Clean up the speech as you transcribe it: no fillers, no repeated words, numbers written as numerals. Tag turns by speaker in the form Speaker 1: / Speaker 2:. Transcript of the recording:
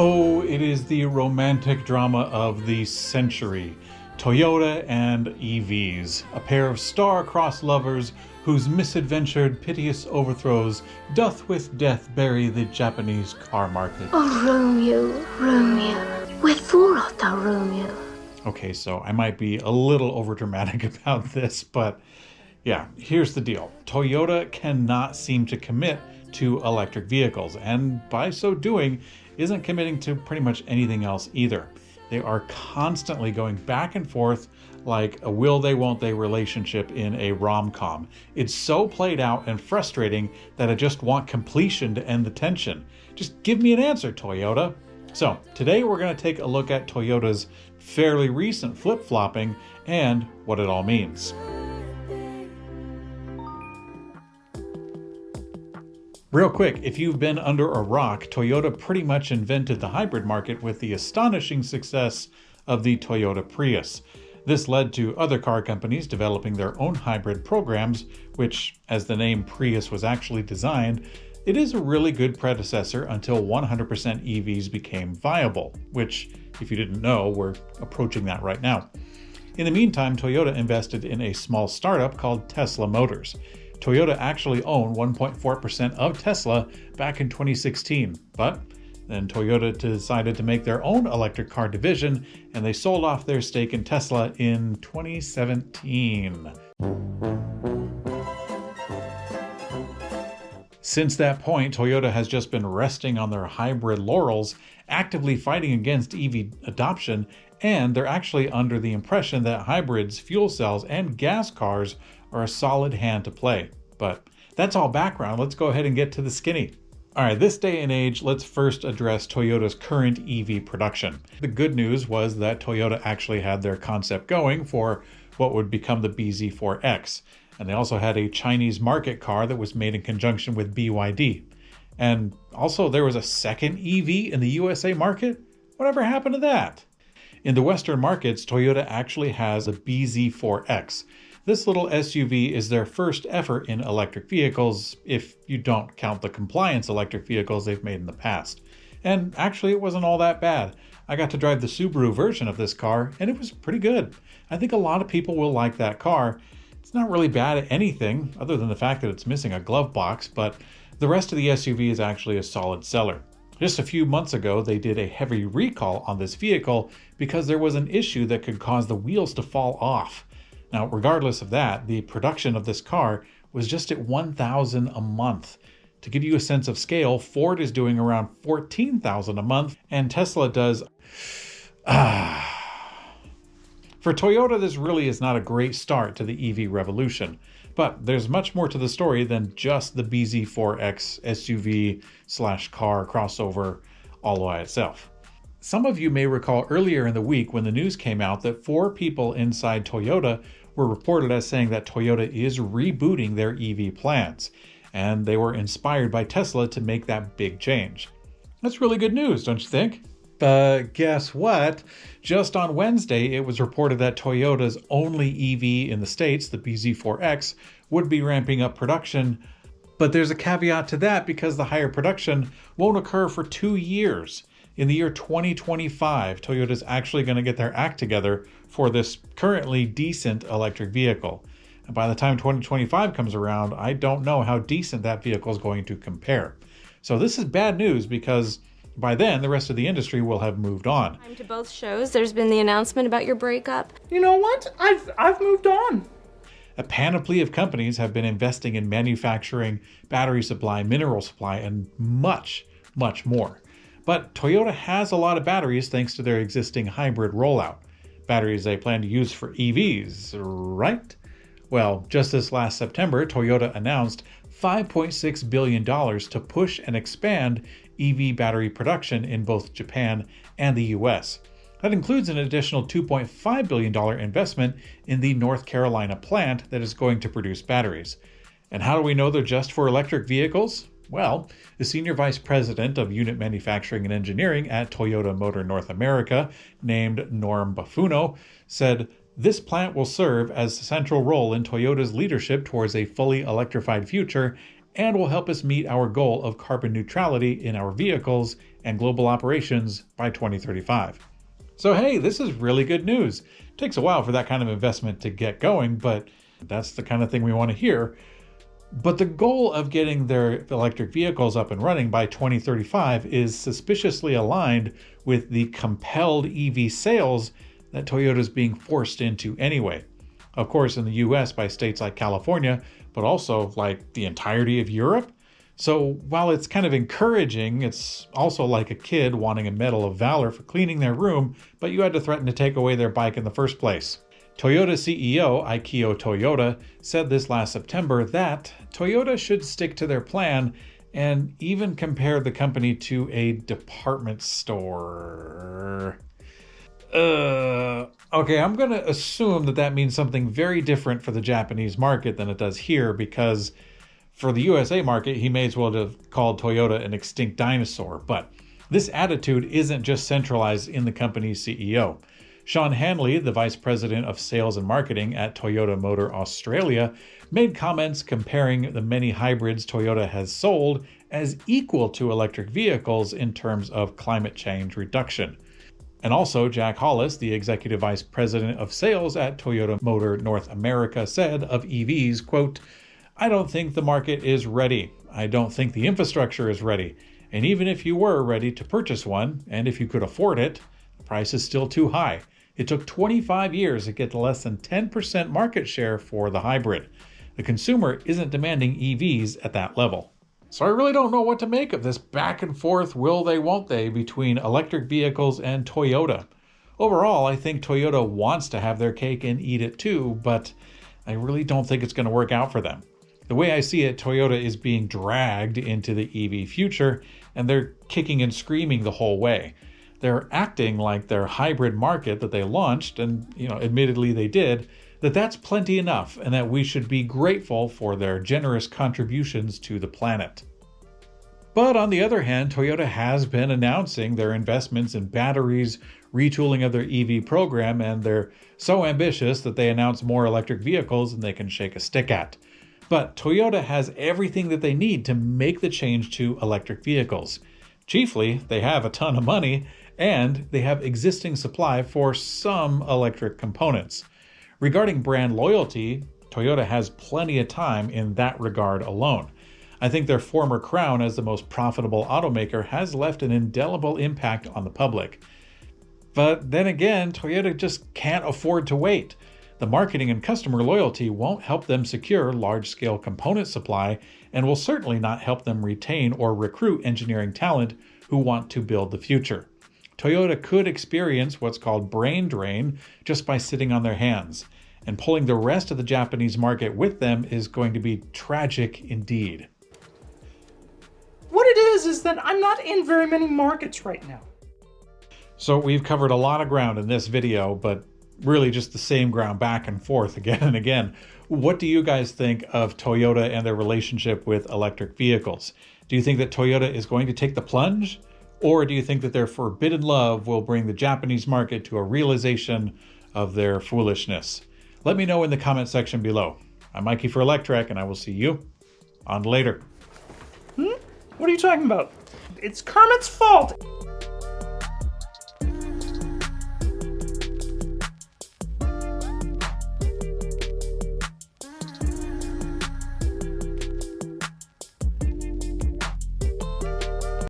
Speaker 1: Oh, it is the romantic drama of the century. Toyota and EVs, a pair of star-crossed lovers whose misadventured, piteous overthrows doth with death bury the Japanese car market.
Speaker 2: Oh, Romeo, Romeo, wherefore art thou Romeo?
Speaker 1: Okay, so I might be a little overdramatic about this, but yeah, here's the deal. Toyota cannot seem to commit to electric vehicles, and by so doing, isn't committing to pretty much anything else either. They are constantly going back and forth like a will they won't they relationship in a rom-com. It's so played out and frustrating that I just want completion to end the tension. Just give me an answer, Toyota. So today we're going to take a look at Toyota's fairly recent flip-flopping and what it all means. Real quick, if you've been under a rock, Toyota pretty much invented the hybrid market with the astonishing success of the Toyota Prius. This led to other car companies developing their own hybrid programs, which, as the name Prius was actually designed, it is a really good predecessor until 100% EVs became viable, which, if you didn't know, we're approaching that right now. In the meantime, Toyota invested in a small startup called Tesla Motors. Toyota actually owned 1.4% of Tesla back in 2016, but then Toyota decided to make their own electric car division, and they sold off their stake in Tesla in 2017. Since that point, Toyota has just been resting on their hybrid laurels, actively fighting against EV adoption, and they're actually under the impression that hybrids, fuel cells, and gas cars are a solid hand to play. But that's all background. Let's go ahead and get to the skinny. All right, this day and age, let's first address Toyota's current EV production. The good news was that Toyota actually had their concept going for what would become the BZ4X. And they also had a Chinese market car that was made in conjunction with BYD. And also there was a second EV in the USA market? Whatever happened to that? In the Western markets, Toyota actually has a BZ4X. This little SUV is their first effort in electric vehicles, if you don't count the compliance electric vehicles they've made in the past. And actually, it wasn't all that bad. I got to drive the Subaru version of this car, and it was pretty good. I think a lot of people will like that car. It's not really bad at anything, other than the fact that it's missing a glove box, but the rest of the SUV is actually a solid seller. Just a few months ago, they did a heavy recall on this vehicle because there was an issue that could cause the wheels to fall off. Now, regardless of that, the production of this car was just at 1,000 a month. To give you a sense of scale, Ford is doing around 14,000 a month, and Tesla does... For Toyota, this really is not a great start to the EV revolution. But there's much more to the story than just the BZ4X SUV/car crossover all by itself. Some of you may recall earlier in the week when the news came out that 4 people inside Toyota were reported as saying that Toyota is rebooting their EV plans, and they were inspired by Tesla to make that big change. That's really good news, don't you think? But guess what? Just on Wednesday, it was reported that Toyota's only EV in the States, the BZ4X, would be ramping up production. But there's a caveat to that because the higher production won't occur for 2 years. In the year 2025, Toyota's actually going to get their act together for this currently decent electric vehicle. And by the time 2025 comes around, I don't know how decent that vehicle is going to compare. So this is bad news because by then, the rest of the industry will have moved on.
Speaker 3: Time to both shows. There's been the announcement about your breakup.
Speaker 4: You know what? I've moved on.
Speaker 1: A panoply of companies have been investing in manufacturing, battery supply, mineral supply, and much, much more. But Toyota has a lot of batteries thanks to their existing hybrid rollout. Batteries they plan to use for EVs, right? Well, just this last September, Toyota announced $5.6 billion to push and expand EV battery production in both Japan and the US. That includes an additional $2.5 billion investment in the North Carolina plant that is going to produce batteries. And how do we know they're just for electric vehicles? Well, the Senior Vice President of Unit Manufacturing and Engineering at Toyota Motor North America, named Norm Baffuno, said, "This plant will serve as a central role in Toyota's leadership towards a fully electrified future and will help us meet our goal of carbon neutrality in our vehicles and global operations by 2035. So hey, this is really good news. It takes a while for that kind of investment to get going, but that's the kind of thing we want to hear. But the goal of getting their electric vehicles up and running by 2035 is suspiciously aligned with the compelled EV sales that Toyota is being forced into anyway. Of course, in the US by states like California, but also like the entirety of Europe. So while it's kind of encouraging, it's also like a kid wanting a Medal of Valor for cleaning their room, but you had to threaten to take away their bike in the first place. Toyota CEO Akio Toyoda said this last September that Toyota should stick to their plan and even compare the company to a department store. Okay, I'm going to assume that means something very different for the Japanese market than it does here, because for the USA market, he may as well have called Toyota an extinct dinosaur. But this attitude isn't just centralized in the company's CEO. Sean Hanley, the Vice President of Sales and Marketing at Toyota Motor Australia, made comments comparing the many hybrids Toyota has sold as equal to electric vehicles in terms of climate change reduction. And also, Jack Hollis, the Executive Vice President of Sales at Toyota Motor North America, said of EVs, quote, "I don't think the market is ready. I don't think the infrastructure is ready. And even if you were ready to purchase one, and if you could afford it, the price is still too high. It took 25 years to get to less than 10% market share for the hybrid. The consumer isn't demanding EVs at that level." So I really don't know what to make of this back and forth will they, won't they between electric vehicles and Toyota. Overall, I think Toyota wants to have their cake and eat it too, but I really don't think it's going to work out for them. The way I see it, Toyota is being dragged into the EV future, and they're kicking and screaming the whole way. They're acting like their hybrid market that they launched, and admittedly they did, that's plenty enough, and that we should be grateful for their generous contributions to the planet. But on the other hand, Toyota has been announcing their investments in batteries, retooling of their EV program, and they're so ambitious that they announce more electric vehicles than they can shake a stick at. But Toyota has everything that they need to make the change to electric vehicles. Chiefly, they have a ton of money, and they have existing supply for some electric components. Regarding brand loyalty, Toyota has plenty of time in that regard alone. I think their former crown as the most profitable automaker has left an indelible impact on the public. But then again, Toyota just can't afford to wait. The marketing and customer loyalty won't help them secure large-scale component supply, and will certainly not help them retain or recruit engineering talent who want to build the future. Toyota could experience what's called brain drain just by sitting on their hands, and pulling the rest of the Japanese market with them is going to be tragic indeed.
Speaker 4: What it is that I'm not in very many markets right now.
Speaker 1: So we've covered a lot of ground in this video, but really just the same ground back and forth again and again. What do you guys think of Toyota and their relationship with electric vehicles? Do you think that Toyota is going to take the plunge? Or do you think that their forbidden love will bring the Japanese market to a realization of their foolishness? Let me know in the comment section below. I'm Mikey for Electrek, and I will see you on later.
Speaker 4: What are you talking about? It's Kermit's fault!